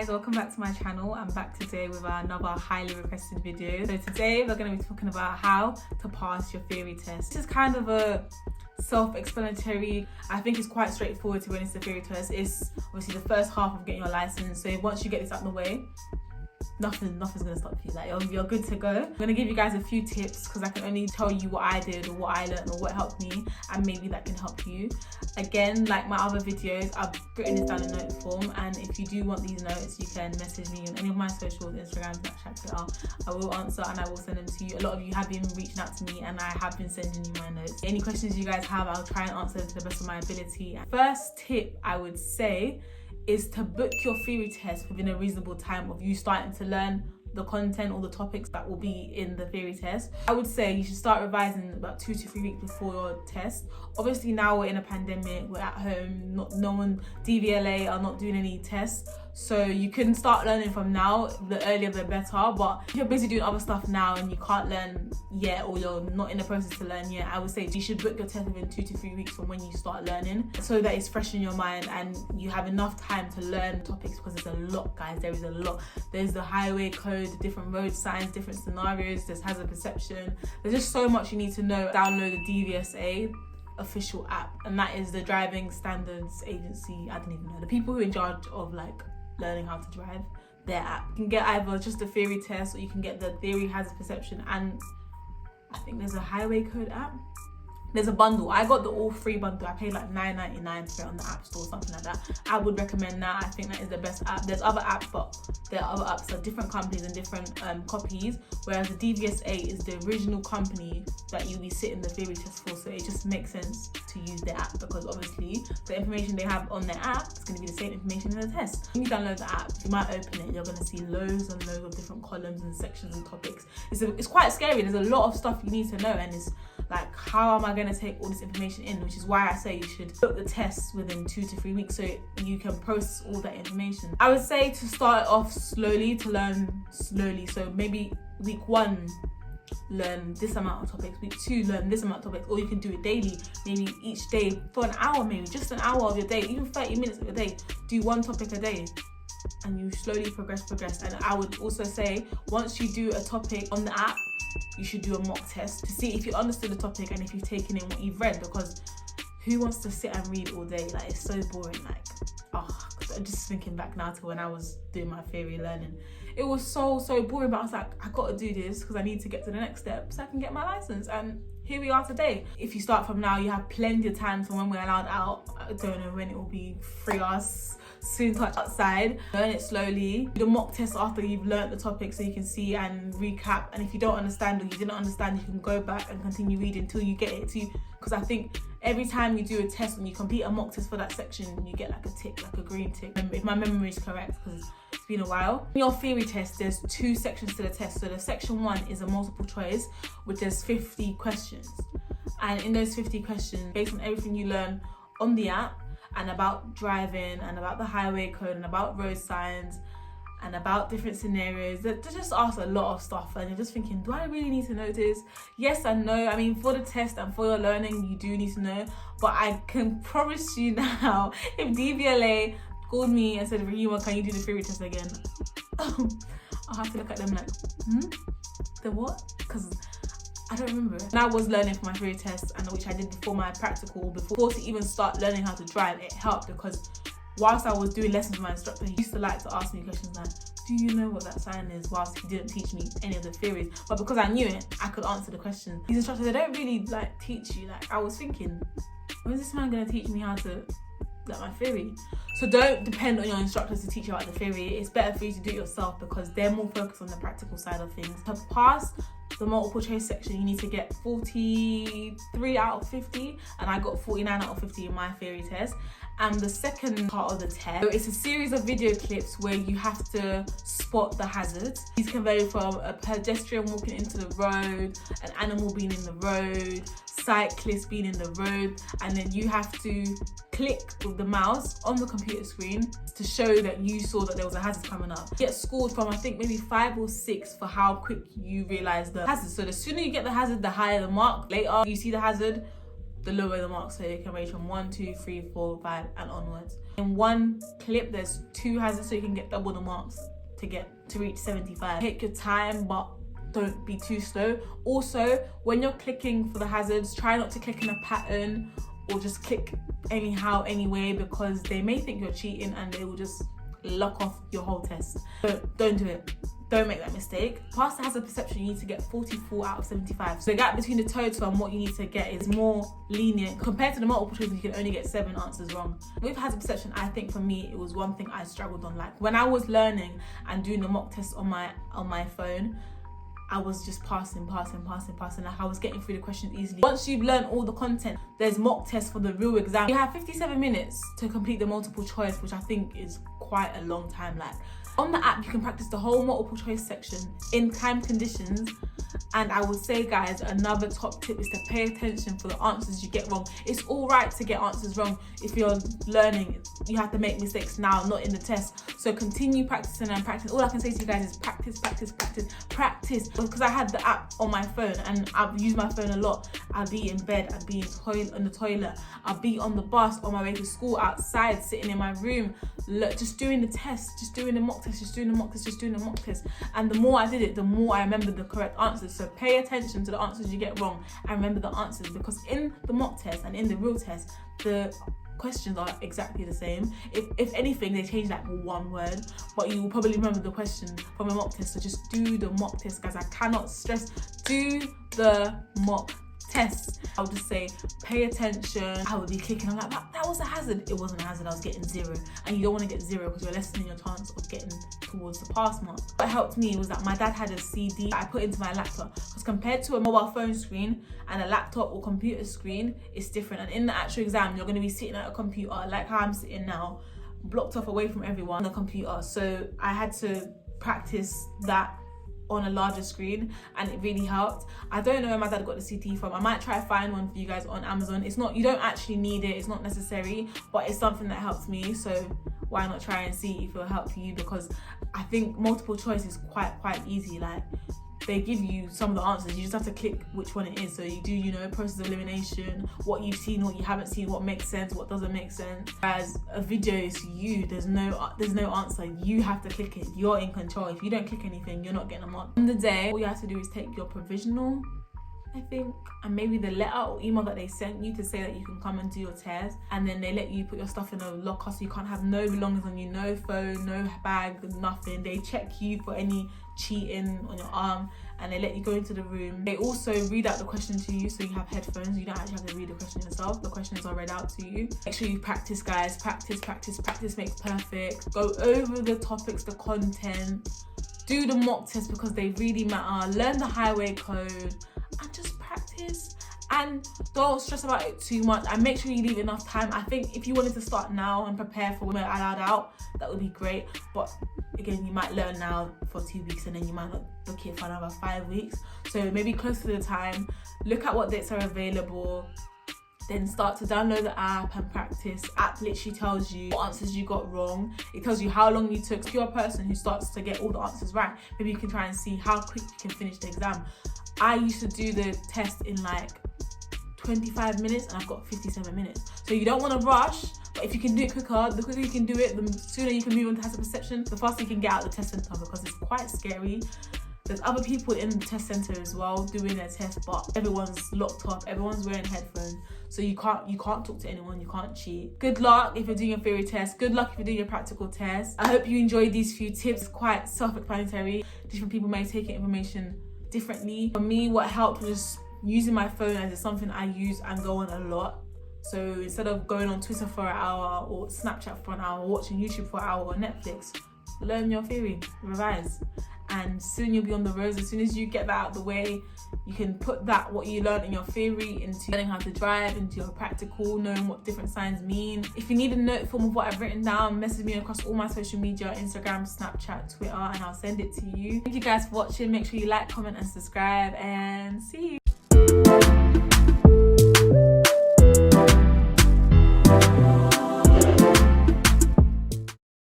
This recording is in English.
guys, welcome back to my channel. I'm back today with another highly requested video. So today we're going to be talking about how to pass your theory test. This is kind of a self-explanatory. I think it's quite straightforward to be honest. The theory test is obviously the first half of getting your license. So once you get this out of the way, nothing's gonna stop you. Like you're good to go. I'm gonna give you guys a few tips because I can only tell you what I did or what I learned or what helped me, and maybe that can help you. Again, like my other videos, I've written this down in note form, and if you do want these notes, you can message me on any of my socials, Instagram, Snapchat, Twitter. I will answer and I will send them to you. A lot of you have been reaching out to me and I have been sending you my notes. Any questions you guys have, I'll try and answer them to the best of my ability. First tip I would say is to book your theory test within a reasonable time of you starting to learn the content or the topics that will be in the theory test. I would say you should start revising about 2 to 3 weeks before your test. Obviously now we're in a pandemic, we're at home, no one, DVLA are not doing any tests. So you can start learning from now, the earlier the better. But if you're busy doing other stuff now and you can't learn yet, or you're not in the process to learn yet, I would say you should book your test within 2 to 3 weeks from when you start learning, so that it's fresh in your mind and you have enough time to learn topics, because there's a lot, guys. There is a lot. There's the highway code, the different road signs, different scenarios, there's hazard perception. There's just so much you need to know. Download the DVSA official app, and that is the Driving Standards Agency. I don't even know, the people who are in charge of like learning how to drive, their app. You can get either just the theory test, or you can get the theory, hazard perception, and I think there's a highway code app. There's a bundle. I got the all free bundle. I paid like $9.99 for it on the app store, something like that. I would recommend that. I think that is the best app. There's other apps, but there are other apps, so different companies and different copies, whereas the DVSA is the original company that you'll be sitting the theory test for. So it just makes sense to use the app, because obviously the information they have on their app is going to be the same information in the test. When you download the app, you might open it, you're going to see loads and loads of different columns and sections and topics. It's quite scary. There's a lot of stuff you need to know, and it's like, how am I going to take all this information in? Which is why I say you should book the tests within 2 to 3 weeks so you can process all that information. I would say to start off slowly, to learn slowly. So maybe week 1, learn this amount of topics. Week 2, learn this amount of topics. Or you can do it daily. Maybe each day for an hour, maybe just an hour of your day, even 30 minutes of your day. Do 1 topic a day. And you slowly progress. And I would also say, once you do a topic on the app, you should do a mock test to see if you understood the topic and if you've taken in what you've read, because who wants to sit and read all day? Like, it's so boring. Like, I'm just thinking back now to when I was doing my theory learning. It was so boring, but I was like, I gotta do this because I need to get to the next step so I can get my license. And here we are today. If you start from now, you have plenty of time from when we're allowed out. I don't know when it will be free us. Soon touch outside. Learn it slowly. Do the mock test after you've learnt the topic so you can see and recap. And if you don't understand or you didn't understand, you can go back and continue reading until you get it too. Because I think every time you do a test, when you complete a mock test for that section, you get like a tick, like a green tick. If my memory is correct, because it's been a while. In your theory test, there's 2 sections to the test. So the section 1 is a multiple choice, which there's 50 questions. And in those 50 questions, based on everything you learn on the app, and about driving, and about the highway code, and about road signs, and about different scenarios, they just ask a lot of stuff, and you're just thinking, do I really need to know this? Yes and no. I mean, for the test and for your learning, you do need to know, but I can promise you now, if DVLA called me and said, Rahima, can you do the theory test again? I'll have to look at them like, the what? Because I don't remember. And I was learning for my theory test, and which I did before my practical, before to even start learning how to drive. It helped because whilst I was doing lessons with my instructor, he used to like to ask me questions like, do you know what that sign is? Whilst he didn't teach me any of the theories, but because I knew it, I could answer the question. These instructors, they don't really like teach you. Like, I was thinking, when is this man gonna teach me how to like my theory? So don't depend on your instructors to teach you about the theory. It's better for you to do it yourself, because they're more focused on the practical side of things. To pass the multiple choice section, you need to get 43 out of 50, and I got 49 out of 50 in my theory test. And the second part of the test, so it's a series of video clips where you have to spot the hazards. These can vary from a pedestrian walking into the road, an animal being in the road, cyclists being in the road, and then you have to click with the mouse on the computer screen to show that you saw that there was a hazard coming up. You get scored from, I think, maybe 5 or 6 for how quick you realize the hazard. So the sooner you get the hazard, the higher the mark. Later you see the hazard, the lower the marks, so you can range from 1, 2, 3, 4, 5 and onwards. In one clip there's 2 hazards, so you can get double the marks to reach 75. Take your time, but don't be too slow. Also, when you're clicking for the hazards, try not to click in a pattern or just click anyhow anyway, because they may think you're cheating and they will just lock off your whole test. So don't do it. Don't make that mistake. Pass the hazard perception, you need to get 44 out of 75. So the gap between the total and what you need to get is more lenient. Compared to the multiple choice, you can only get 7 answers wrong. With hazard perception, I think for me, it was one thing I struggled on. Like when I was learning and doing the mock test on my phone, I was just passing. Like I was getting through the questions easily. Once you've learned all the content, there's mock tests for the real exam. You have 57 minutes to complete the multiple choice, which I think is quite a long time. Like on the app, you can practice the whole multiple choice section in time conditions. And I would say, guys, another top tip is to pay attention for the answers you get wrong. It's all right to get answers wrong. If you're learning, you have to make mistakes now, not in the test. So continue practicing and practicing. All I can say to you guys is practice. Because I had the app on my phone and I've used my phone a lot. I'll be in bed, I'll be in the toilet, I'll be on the bus, on my way to school, outside, sitting in my room, just doing the test, just doing the mock test. And the more I did it, the more I remembered the correct answers. So pay attention to the answers you get wrong and remember the answers, because in the mock test and in the real test, the questions are exactly the same. If anything, they change like one word, but you will probably remember the question from a mock test. So just do the mock test, guys. I cannot stress, do the mock tests. I would just say pay attention. I would be clicking, I'm like, that was a hazard. It wasn't a hazard, I was getting 0. And you don't want to get 0 because you're lessening your chance of getting towards the pass mark. What helped me was that my dad had a CD that I put into my laptop, because compared to a mobile phone screen and a laptop or computer screen, it's different. And in the actual exam, you're going to be sitting at a computer like how I'm sitting now, blocked off away from everyone on the computer. So I had to practice that on a larger screen, and it really helped. I don't know where my dad got the CD from. I might try to find one for you guys on Amazon. It's not, you don't actually need it, it's not necessary, but it's something that helps me, so why not try and see if it'll help you? Because I think multiple choice is quite easy. Like they give you some of the answers, you just have to click which one it is. So you do, process of elimination, what you've seen, what you haven't seen, what makes sense, what doesn't make sense. As a video is you, there's no answer. You have to click it. You're in control. If you don't click anything, you're not getting a mark. On the day, all you have to do is take your provisional, I think, and maybe the letter or email that they sent you to say that you can come and do your test, and then they let you put your stuff in a locker, so you can't have no belongings on you, no phone, no bag, nothing. They check you for any cheating on your arm, and they let you go into the room. They also read out the question to you, so you have headphones. You don't actually have to read the question yourself. The questions are read out to you. Make sure you practice, guys. Practice makes perfect. Go over the topics, the content. Do the mock tests because they really matter. Learn the highway code and just practice. And don't stress about it too much, and make sure you leave enough time. I think if you wanted to start now and prepare for when we're allowed out, that would be great. But again, you might learn now for 2 weeks and then you might not book it for another 5 weeks. So maybe close to the time, look at what dates are available, then start to download the app and practice. The app literally tells you what answers you got wrong. It tells you how long you took. If you're a person who starts to get all the answers right, maybe you can try and see how quick you can finish the exam. I used to do the test in like 25 minutes and I've got 57 minutes. So you don't want to rush, but if you can do it quicker, the quicker you can do it, the sooner you can move on to hazard perception, the faster you can get out of the test center, because it's quite scary. There's other people in the test center as well doing their test, but everyone's locked up, everyone's wearing headphones, so you can't talk to anyone, you can't cheat. Good luck if you're doing your theory test, good luck if you're doing your practical test. I hope you enjoyed these few tips, quite self-explanatory. Different people may take information differently. For me, what helped was using my phone as something I use and go on a lot. So instead of going on Twitter for an hour or Snapchat for an hour, or watching YouTube for an hour or Netflix, learn your theory, revise, and soon you'll be on the road. As soon as you get that out of the way, you can put that, what you learned in your theory, into learning how to drive, into your practical, knowing what different signs mean. If you need a note form of what I've written down, message me across all my social media, Instagram, Snapchat, Twitter, and I'll send it to you. Thank you guys for watching. Make sure you like, comment, and subscribe, and see you.